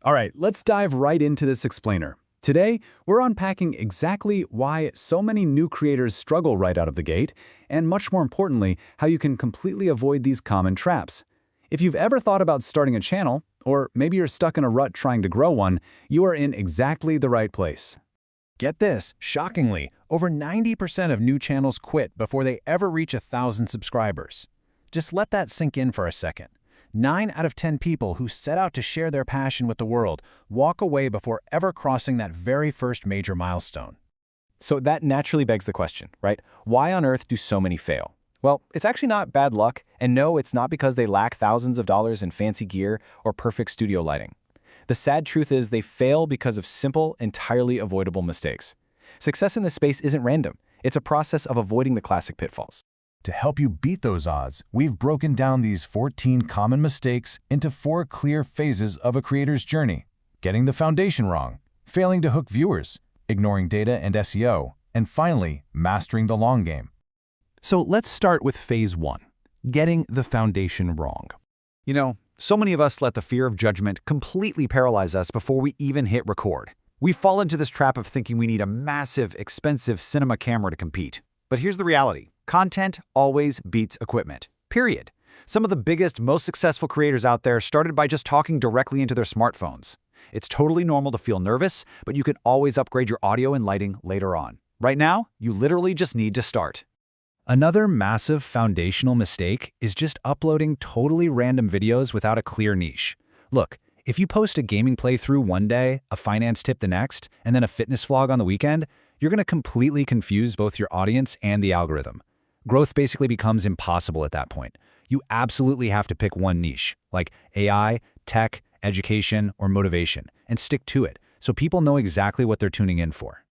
All right, let's dive right into this explainer. Today, we're unpacking exactly why so many new creators struggle right out of the gate, and much more importantly, how you can completely avoid these common traps. If you've ever thought about starting a channel, or maybe you're stuck in a rut trying to grow one, you are in exactly the right place. Get this, shockingly, over 90% of new channels quit before they ever reach 1,000 subscribers. Just let that sink in for a second. 9 out of 10 people who set out to share their passion with the world walk away before ever crossing that very first major milestone. So that naturally begs the question, right? Why on earth do so many fail? Well, it's actually not bad luck, and no, it's not because they lack thousands of dollars in fancy gear or perfect studio lighting. The sad truth is they fail because of simple, entirely avoidable mistakes. Success in this space isn't random. It's a process of avoiding the classic pitfalls. To help you beat those odds, we've broken down these 14 common mistakes into 4 clear phases of a creator's journey: getting the foundation wrong, failing to hook viewers, ignoring data and SEO, and finally, mastering the long game. So let's start with phase 1, getting the foundation wrong. You know, so many of us let the fear of judgment completely paralyze us before we even hit record. We fall into this trap of thinking we need a massive, expensive cinema camera to compete. But here's the reality. Content always beats equipment. Period. Some of the biggest, most successful creators out there started by just talking directly into their smartphones. It's totally normal to feel nervous, but you can always upgrade your audio and lighting later on. Right now, you literally just need to start. Another massive foundational mistake is just uploading totally random videos without a clear niche. Look, if you post a gaming playthrough one day, a finance tip the next, and then a fitness vlog on the weekend, you're going to completely confuse both your audience and the algorithm. Growth basically becomes impossible at that point. You absolutely have to pick one niche, like AI, tech, education, or motivation, and stick to it so people know exactly what they're tuning in for.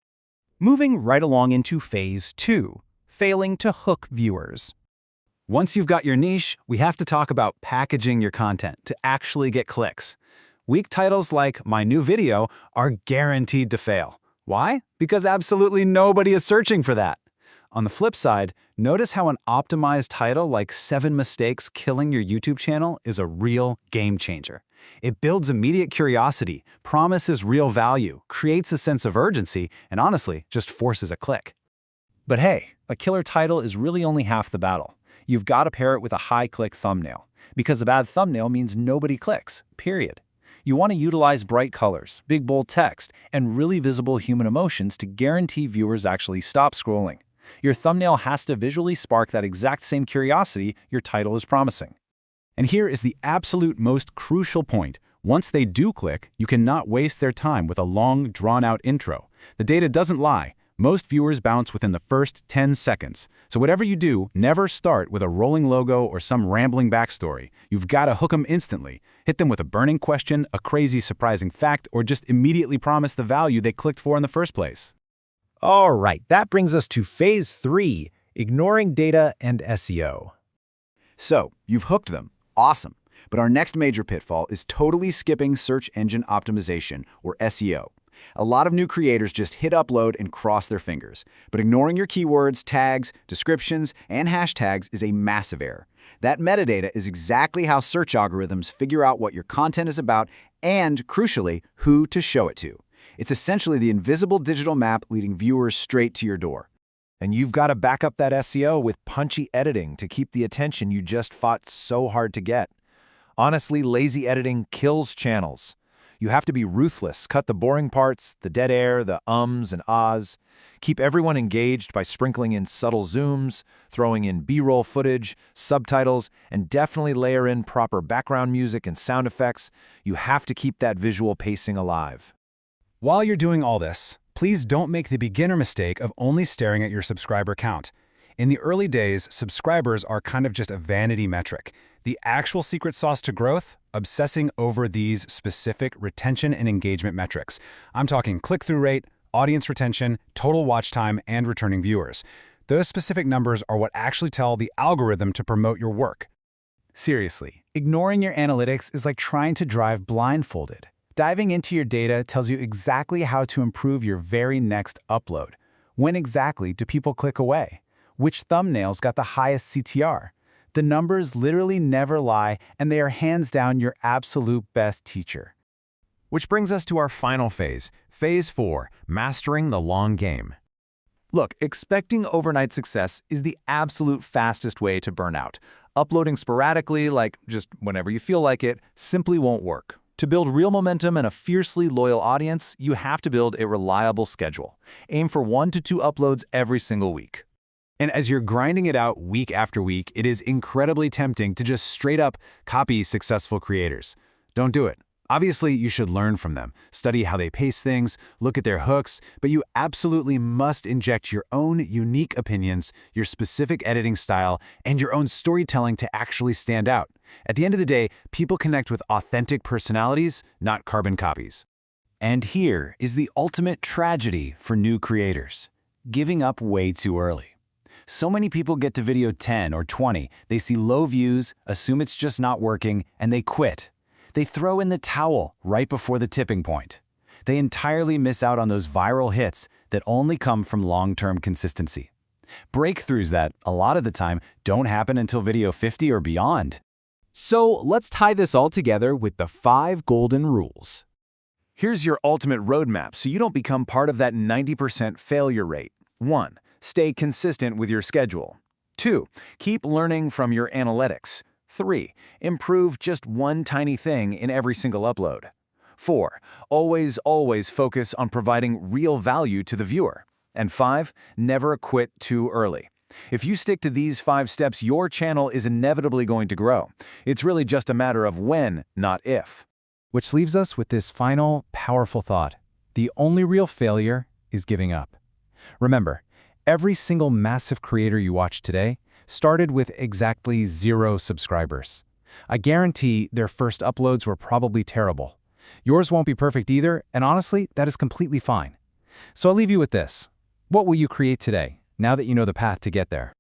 Moving right along into phase 2, failing to hook viewers. Once you've got your niche, we have to talk about packaging your content to actually get clicks. Weak titles like "My New Video" are guaranteed to fail. Why? Because absolutely nobody is searching for that. On the flip side, notice how an optimized title like 7 Mistakes Killing Your YouTube Channel is a real game changer. It builds immediate curiosity, promises real value, creates a sense of urgency, and honestly, just forces a click. But hey, a killer title is really only half the battle. You've got to pair it with a high-click thumbnail, because a bad thumbnail means nobody clicks, period. You want to utilize bright colors, big bold text, and really visible human emotions to guarantee viewers actually stop scrolling. Your thumbnail has to visually spark that exact same curiosity your title is promising. And here is the absolute most crucial point. Once they do click, you cannot waste their time with a long, drawn-out intro. The data doesn't lie. Most viewers bounce within the first 10 seconds. So whatever you do, never start with a rolling logo or some rambling backstory. You've got to hook them instantly. Hit them with a burning question, a crazy, surprising fact, or just immediately promise the value they clicked for in the first place. All right, that brings us to phase 3, ignoring data and SEO. So, you've hooked them. Awesome. But our next major pitfall is totally skipping search engine optimization, or SEO. A lot of new creators just hit upload and cross their fingers. But ignoring your keywords, tags, descriptions, and hashtags is a massive error. That metadata is exactly how search algorithms figure out what your content is about and, crucially, who to show it to. It's essentially the invisible digital map leading viewers straight to your door. And you've got to back up that SEO with punchy editing to keep the attention you just fought so hard to get. Honestly, lazy editing kills channels. You have to be ruthless, cut the boring parts, the dead air, the ums and ahs. Keep everyone engaged by sprinkling in subtle zooms, throwing in B-roll footage, subtitles, and definitely layer in proper background music and sound effects. You have to keep that visual pacing alive. While you're doing all this, please don't make the beginner mistake of only staring at your subscriber count. In the early days, subscribers are kind of just a vanity metric. The actual secret sauce to growth? Obsessing over these specific retention and engagement metrics. I'm talking click-through rate, audience retention, total watch time, and returning viewers. Those specific numbers are what actually tell the algorithm to promote your work. Seriously, ignoring your analytics is like trying to drive blindfolded. Diving into your data tells you exactly how to improve your very next upload. When exactly do people click away? Which thumbnails got the highest CTR? The numbers literally never lie, and they are hands down your absolute best teacher. Which brings us to our final phase, Phase 4, Mastering the Long Game. Look, expecting overnight success is the absolute fastest way to burn out. Uploading sporadically, like just whenever you feel like it, simply won't work. To build real momentum and a fiercely loyal audience, you have to build a reliable schedule. Aim for 1 to 2 uploads every single week. And as you're grinding it out week after week, it is incredibly tempting to just straight up copy successful creators. Don't do it. Obviously, you should learn from them, study how they pace things, look at their hooks, but you absolutely must inject your own unique opinions, your specific editing style, and your own storytelling to actually stand out. At the end of the day, people connect with authentic personalities, not carbon copies. And here is the ultimate tragedy for new creators: giving up way too early. So many people get to video 10 or 20, they see low views, assume it's just not working, and they quit. They throw in the towel right before the tipping point. They entirely miss out on those viral hits that only come from long-term consistency. Breakthroughs that, a lot of the time, don't happen until video 50 or beyond. So let's tie this all together with the 5 golden rules. Here's your ultimate roadmap so you don't become part of that 90% failure rate. 1. Stay consistent with your schedule. 2. Keep learning from your analytics. 3. Improve just one tiny thing in every single upload. 4. Always focus on providing real value to the viewer. And 5. Never quit too early. If you stick to these 5 steps, your channel is inevitably going to grow. It's really just a matter of when, not if. Which leaves us with this final, powerful thought. The only real failure is giving up. Remember, every single massive creator you watch today started with exactly 0 subscribers. I guarantee their first uploads were probably terrible. Yours won't be perfect either, and honestly, that is completely fine. So I'll leave you with this. What will you create today, now that you know the path to get there?